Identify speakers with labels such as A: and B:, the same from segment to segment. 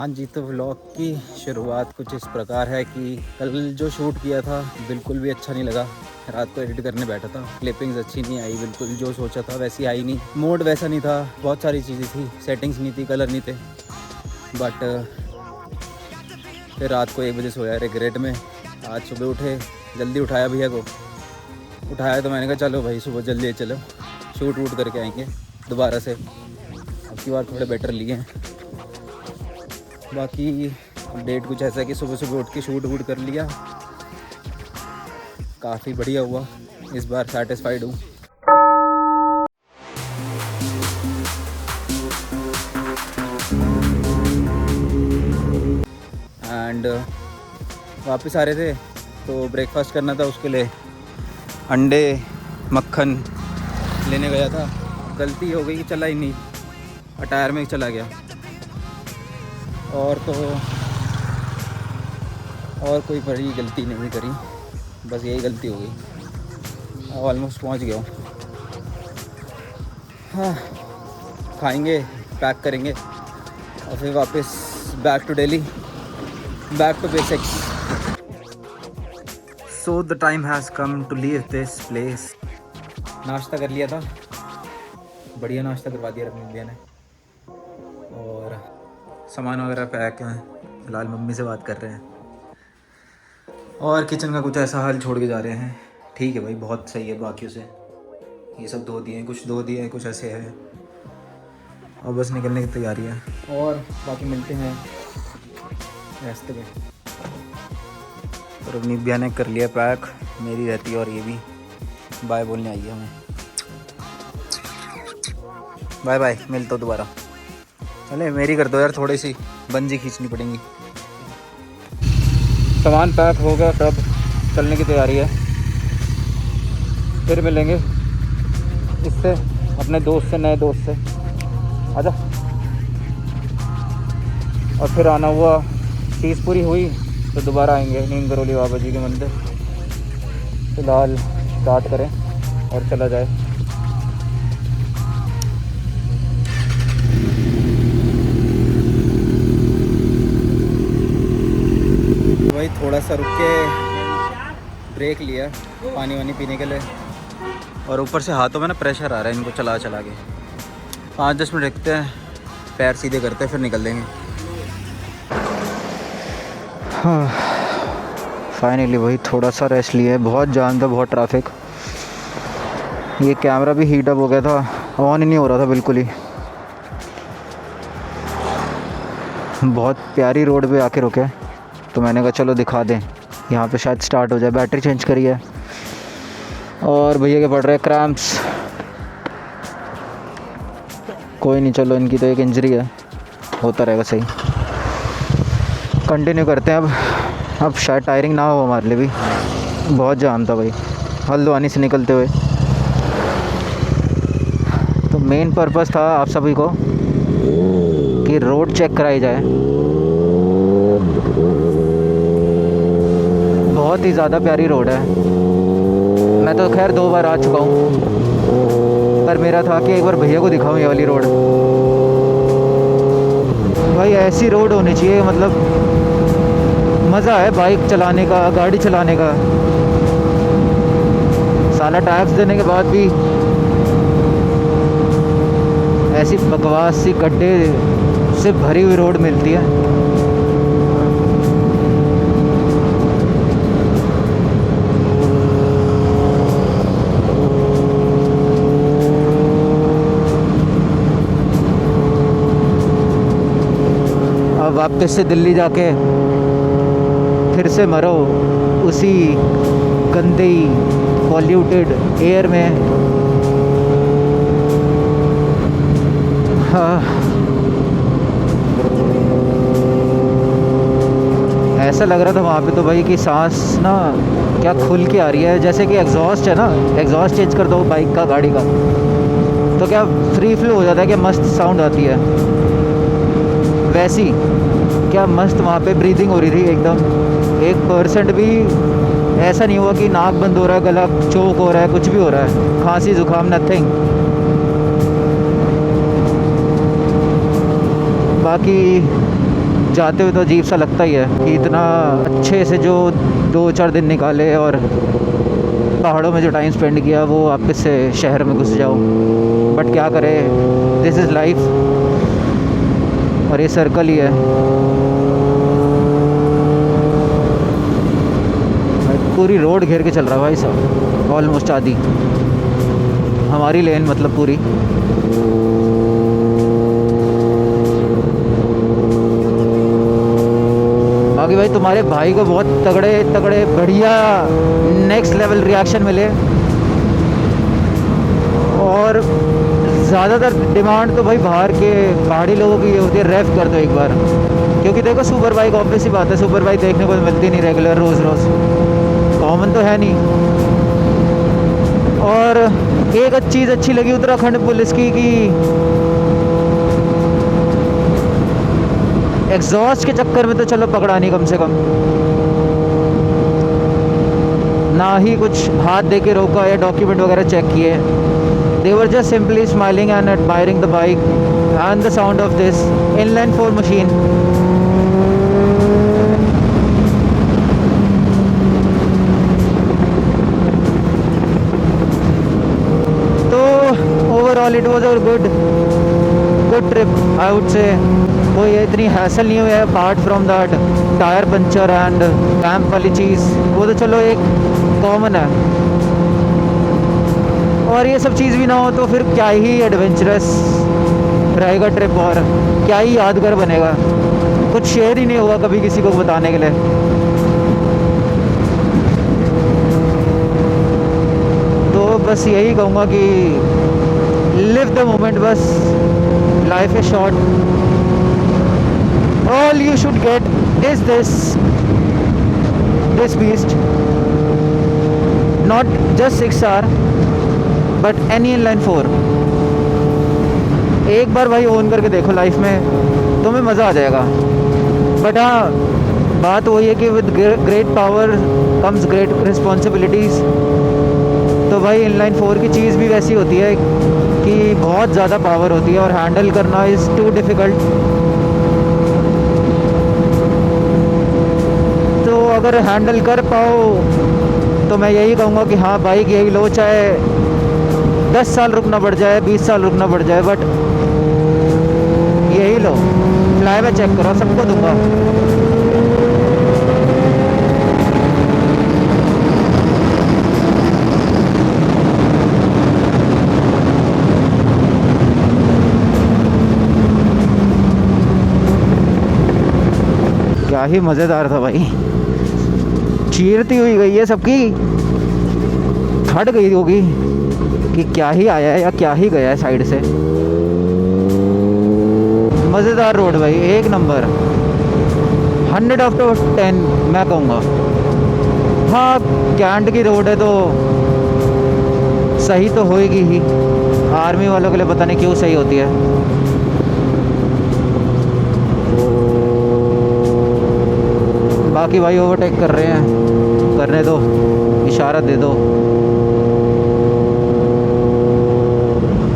A: हाँ जी, तो व्लॉग की शुरुआत कुछ इस प्रकार है कि कल जो शूट किया था बिल्कुल भी अच्छा नहीं लगा। रात को एडिट करने बैठा था, क्लिपिंग्स अच्छी नहीं आई, बिल्कुल जो सोचा था वैसी आई नहीं, मूड वैसा नहीं था, बहुत सारी चीज़ें थी, सेटिंग्स नहीं थी, कलर नहीं थे। बट फिर रात को 1 बजे सोया रिग्रेट में। आज सुबह उठे, जल्दी उठाया भैया को, उठाया तो मैंने कहा चलो भाई सुबह जल्दी चलो, शूट वूट करके आएंगे दोबारा से। अब की बार थोड़े बेटर लिए हैं। बाकी अपडेट कुछ ऐसा है कि सुबह सुबह उठ के शूट वूट कर लिया, काफ़ी बढ़िया हुआ, इस बार सेटिस्फाइड हूँ। एंड वापस आ रहे थे तो ब्रेकफास्ट करना था, उसके लिए अंडे मक्खन लेने गया था। गलती हो गई कि चला ही नहीं, टायर में ही चला गया। और तो और कोई बड़ी गलती नहीं करी, बस यही गलती हो गई। ऑलमोस्ट पहुंच गया हूँ। हाँ, खाएंगे, पैक करेंगे और फिर वापस back to Delhi, back to basics. So the time has come to leave this place. नाश्ता कर लिया था, बढ़िया नाश्ता करवा दिया अपनी भैया ने, और सामान वगैरह पैक हैं। फिलहाल मम्मी से बात कर रहे हैं और किचन का कुछ ऐसा हाल छोड़ के जा रहे हैं। ठीक है भाई, बहुत सही है बाकियों से। ये सब धो दिए, कुछ धो दिए, कुछ ऐसे है, और बस निकलने की तैयारी है। और बाकी मिलते हैं रास्ते में। और अपनी भैया ने कर लिया पैक, मेरी रहती है, और ये भी बाय बोलने आई है हमें। बाय बाय, मिलता हूँ दोबारा। चले मेरी कर दो यार, थोड़ी सी बंजी खींचनी पड़ेंगी। सामान पैक हो गया, तब चलने की तैयारी है। फिर मिलेंगे इससे, अपने दोस्त से, नए दोस्त से। आजा। और फिर आना हुआ, चीज़ पूरी हुई तो दोबारा आएंगे नीम करोली बाबा जी के मंदिर। फिलहाल स्टार्ट करें और चला जाए। वही थोड़ा सा रुक के ब्रेक लिया पानी वानी पीने के लिए, और ऊपर से हाथों में ना प्रेशर आ रहा है इनको चला चला के। 5-10 मिनट रखते हैं, पैर सीधे करते हैं, फिर निकल देंगे। हाँ, फाइनली वही थोड़ा सा रेस्ट लिया है। बहुत जाम था, बहुत ट्रैफिक। ये कैमरा भी हीट अप हो गया था, ऑन ही नहीं हो रहा था बिल्कुल ही। बहुत प्यारी रोड पे आके रुके, तो मैंने कहा चलो दिखा दें, यहाँ पे शायद स्टार्ट हो जाए। बैटरी चेंज करी है, और भैया के पड़ रहे क्रैम्प्स। कोई नहीं, चलो इनकी तो एक इंजरी है, होता रहेगा सही। कंटिन्यू करते हैं अब शायद टायरिंग ना हो हमारे लिए भी। बहुत जाम था भाई हल्द्वानी से निकलते हुए। तो मेन पर्पस था आप सभी को कि रोड चेक कराई जाए। बहुत ही ज़्यादा प्यारी रोड है। मैं तो खैर 2 बार आ चुका हूँ, पर मेरा था कि एक बार भैया को दिखाऊँ ये वाली रोड। भाई ऐसी रोड होनी चाहिए, मतलब मज़ा है बाइक चलाने का, गाड़ी चलाने का। साला टैक्स देने के बाद भी ऐसी बकवास सी गड्ढे से भरी हुई रोड मिलती है। अब वापस से दिल्ली जाके फिर से मरो उसी गंदी पॉल्यूटेड एयर में। हाँ, ऐसा लग रहा था वहाँ पे तो भाई कि सांस ना क्या खुल के आ रही है, जैसे कि एग्जॉस्ट है ना, एग्जॉस्ट चेंज कर दो बाइक का, गाड़ी का, तो क्या फ्री फ्लो हो जाता है, क्या मस्त साउंड आती है। वैसी क्या मस्त वहाँ पे ब्रीदिंग हो रही थी एकदम। 1% भी ऐसा नहीं हुआ कि नाक बंद हो रहा है, गला चोक हो रहा है, कुछ भी हो रहा है, खांसी जुकाम नथिंग। बाकी जाते हुए तो अजीब सा लगता ही है कि इतना अच्छे से जो 2-4 दिन निकाले और पहाड़ों में जो टाइम स्पेंड किया वो वापस से शहर में घुस जाओ। बट क्या करे, दिस इज़ लाइफ और ये सर्कल ही है। पूरी रोड घेर के चल रहा है भाई साहब, ऑलमोस्ट आधी हमारी लेन, मतलब पूरी। बाकी भाई तुम्हारे भाई को बहुत तगड़े तगड़े बढ़िया नेक्स्ट लेवल रिएक्शन मिले और ज़्यादातर डिमांड तो भाई बाहर के पहाड़ी लोगों की ये होती है, रेफ कर दो एक बार। क्योंकि देखो सुपर बाइक ऑब्वियस ही बात है, सुपर बाइक देखने को मिलती नहीं रेगुलर रोज़ रोज़, कॉमन तो है नहीं। और एक चीज़ अच्छी लगी उत्तराखंड पुलिस की कि एग्जॉस्ट के चक्कर में तो चलो पकड़ा नहीं कम से कम, ना ही कुछ हाथ दे के रोका या डॉक्यूमेंट वगैरह चेक किए। They were just simply smiling and admiring the bike and the sound of this inline 4 machine. तो overall it was a good trip, I would say. कोई इतनी हैसल नहीं हुई है apart from that tyre puncture and camp वाली चीज़, वो तो चलो एक कॉमन है। और ये सब चीज़ भी ना हो तो फिर क्या ही एडवेंचरस रहेगा ट्रिप और क्या ही यादगार बनेगा, कुछ शेयर ही नहीं होगा कभी किसी को बताने के लिए। तो बस यही कहूँगा कि लिव द मोमेंट, बस life is short, all you should get is this beast, not just 6R but any inline 4। एक बार भाई ओन करके देखो लाइफ में, तुम्हें मज़ा आ जाएगा। बट हाँ, बात वही है कि with great power comes great responsibilities. तो भाई इनलाइन 4 की चीज़ भी वैसी होती है कि बहुत ज़्यादा पावर होती है और हैंडल करना इज़ टू डिफ़िकल्ट। तो अगर हैंडल कर पाओ तो मैं यही कहूँगा कि हाँ बाइक यही लो, चाहे 10 साल रुकना पड़ जाए, 20 साल रुकना पड़ जाए, बट यही लो। फ्लाई में चेक करो, सबको दूंगा। क्या ही मज़ेदार था भाई, चीरती हुई गई है सबकी, फट गई होगी कि क्या ही आया है या क्या ही गया है साइड से। मज़ेदार रोड भाई, एक नंबर, 100/10 मैं कहूँगा। हाँ, कैंट की रोड है तो सही तो होएगी ही, आर्मी वालों के लिए पता नहीं क्यों सही होती है। बाकी भाई ओवरटेक कर रहे हैं, करने दो, इशारा दे दो।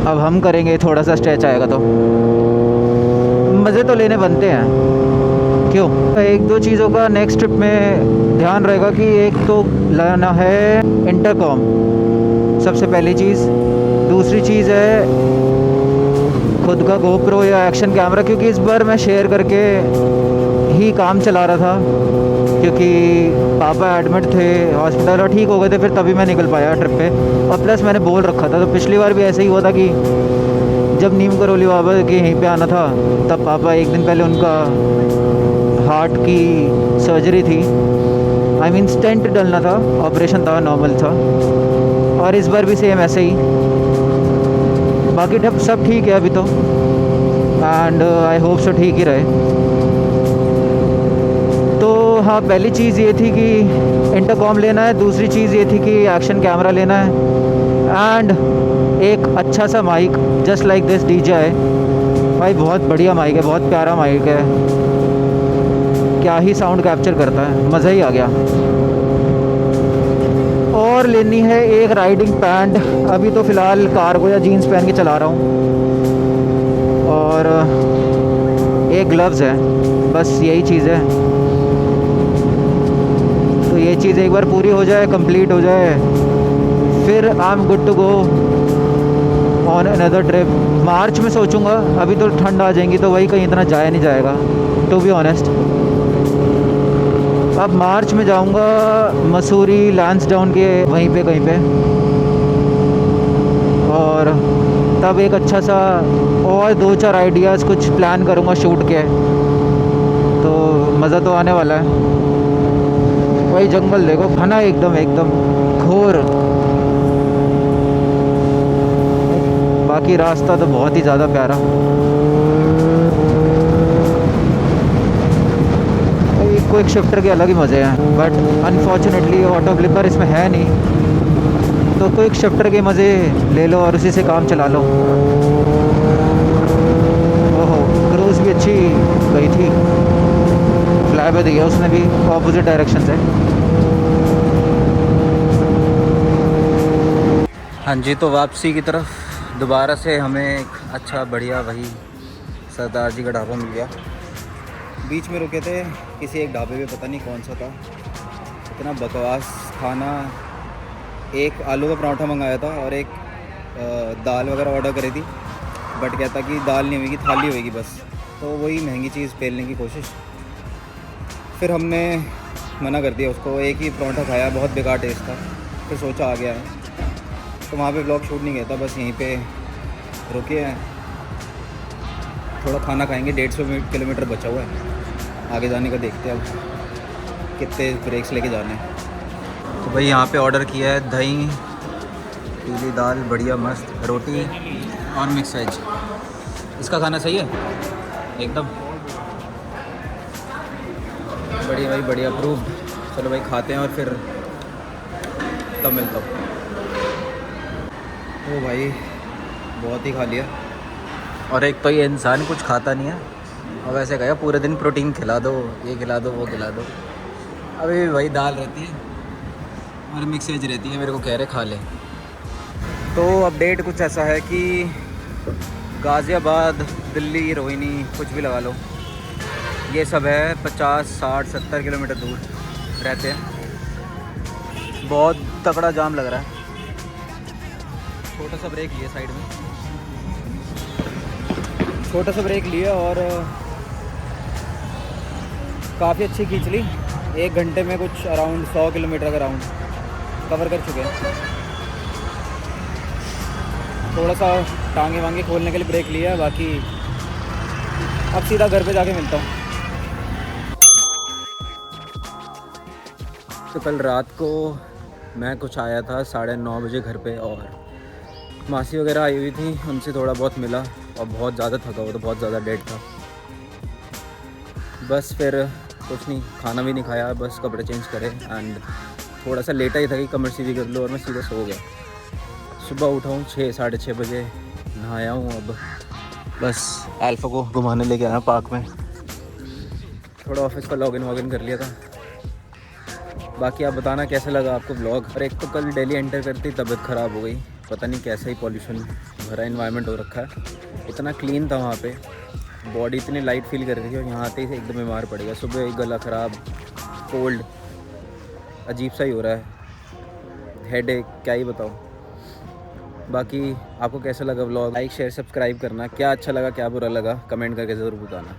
A: अब हम करेंगे, थोड़ा सा स्ट्रेच आएगा तो मज़े तो लेने बनते हैं, क्यों। 1-2 चीज़ों का नेक्स्ट ट्रिप में ध्यान रहेगा कि एक तो लाना है इंटरकॉम, सबसे पहली चीज़। दूसरी चीज़ है खुद का गोप्रो या एक्शन कैमरा, क्योंकि इस बार मैं शेयर करके ही काम चला रहा था, क्योंकि पापा एडमिट थे हॉस्पिटल और ठीक हो गए थे, फिर तभी मैं निकल पाया ट्रिप पे। और प्लस मैंने बोल रखा था, तो पिछली बार भी ऐसे ही हुआ था कि जब नीम करोली बाबा के यहीं पे आना था, तब पापा एक दिन पहले उनका हार्ट की सर्जरी थी, आई मीन स्टेंट डलना था, ऑपरेशन था, नॉर्मल था। और इस बार भी सेम ऐसे ही। बाकी सब ठीक है अभी तो, एंड आई होप सो ठीक ही रहे। तो हाँ, पहली चीज़ ये थी कि इंटरकॉम लेना है, दूसरी चीज़ ये थी कि एक्शन कैमरा लेना है, एंड एक अच्छा सा mic just like this DJI। भाई बहुत बढ़िया माइक है, बहुत प्यारा माइक है, क्या ही साउंड कैप्चर करता है, मज़ा ही आ गया। और लेनी है एक राइडिंग पैंट, अभी तो फ़िलहाल कार्गो या जीन्स पहन के चला रहा हूँ। और एक ग्लव्स है, बस यही चीज़ है। तो ये चीज़ एक बार पूरी हो जाए, कंप्लीट हो जाए, फिर I am good to go on another trip. March में सोचूंगा, अभी तो ठंड आ जाएंगी तो वही कहीं इतना जाया नहीं जाएगा टू बी ऑनेस्ट। अब मार्च में जाऊंगा मसूरी, लैंसडाउन के वहीं पे कहीं पे, और तब एक अच्छा सा और 2-4 आइडियाज़ कुछ प्लान करूंगा शूट के, तो मज़ा तो आने वाला है। वही जंगल देखो, घना एकदम एकदम घोर, बाकी रास्ता तो बहुत ही ज़्यादा प्यारा। क्विक शिफ्टर के अलग ही मज़े हैं, बट अनफॉर्चुनेटली ऑटो फ्लिपर इसमें है नहीं, तो क्विक शिफ्टर के मज़े ले लो और उसी से काम चला लो। ओहो, क्रूज़ भी अच्छी गई थी, फ्लाई दिया उसने भी, ऑपोजिट डायरेक्शन से। हाँ जी, तो वापसी की तरफ दोबारा से हमें एक अच्छा बढ़िया वही सरदार जी का ढाबा मिल गया। बीच में रुके थे किसी एक ढाबे पे, पता नहीं कौन सा था, इतना बकवास खाना। एक आलू का पराठा मंगाया था और एक दाल वगैरह ऑर्डर करी थी, बट कहता कि दाल नहीं होगी, थाली होगी बस। तो वही महंगी चीज़ पेलने की कोशिश। फिर हमने मना कर दिया उसको, एक ही पराठा खाया, बहुत बेकार टेस्ट था। फिर सोचा आ गया है तो वहाँ पे ब्लॉग शूट नहीं किया था, बस यहीं पे रुके हैं, थोड़ा खाना खाएंगे। 150 किलोमीटर बचा हुआ है आगे जाने का, देखते हैं अब कितने ब्रेक्स लेके जाने हैं। तो भाई यहाँ पे ऑर्डर किया है दही, पीली दाल, बढ़िया मस्त रोटी और मिक्स वेज। इसका खाना सही है एकदम बढ़िया भाई, बढ़िया अप्रूव्ड। चलो भाई खाते हैं और फिर तब मिलता हूँ। ओ भाई बहुत ही खा लिया, और एक तो ये इंसान कुछ खाता नहीं है, और वैसे कहा पूरे दिन प्रोटीन खिला दो, ये खिला दो, वो खिला दो। अभी भी वही दाल रहती है और मिक्स वेज रहती है, मेरे को कह रहे खा ले। तो अपडेट कुछ ऐसा है कि गाज़ियाबाद, दिल्ली, रोहिणी, कुछ भी लगा लो, ये सब है 50, 60, 70 किलोमीटर दूर रहते हैं। बहुत तगड़ा जाम लग रहा है। छोटा सा ब्रेक लिया साइड में, छोटा सा ब्रेक लिया और काफ़ी अच्छी खींच ली। 1 घंटे में कुछ अराउंड 100 किलोमीटर का राउंड कवर कर चुके हैं। थोड़ा सा टांगे वांगे खोलने के लिए ब्रेक लिया है, बाकी अब सीधा घर पे जाके मिलता हूँ। तो कल रात को मैं कुछ आया था 9:30 बजे घर पे, और मासी वगैरह आई हुई थी, उनसे थोड़ा बहुत मिला और बहुत ज़्यादा थका हुआ था, बहुत ज़्यादा डेड था। बस फिर कुछ नहीं, खाना भी नहीं खाया, बस कपड़े चेंज करे एंड थोड़ा सा लेटा ही था कि कमर सीधी कर लो, और मैं सीधा सो गया। सुबह उठा हूँ 6, 6:30 बजे, नहाया हूँ, अब बस अल्फ़ा को घुमाने लेके आया पार्क में। थोड़ा ऑफिस का लॉगिन वॉगिन कर लिया था। बाकी आप बताना कैसा लगा आपको ब्लॉग। और एक तो कल दिल्ली एंटर करती तबीयत ख़राब हो गई, पता नहीं कैसा ही पॉल्यूशन भरा इन्वायरमेंट हो रखा है। इतना क्लीन था वहाँ पे, बॉडी इतनी लाइट फील कर रही थी, और यहाँ आते ही एकदम बीमार पड़ गया। सुबह गला ख़राब, कोल्ड, अजीब सा ही हो रहा है, हेडेक, क्या ही बताऊँ। बाकी आपको कैसा लगा ब्लॉग, लाइक शेयर सब्सक्राइब करना। क्या अच्छा लगा क्या बुरा लगा कमेंट करके ज़रूर बताना।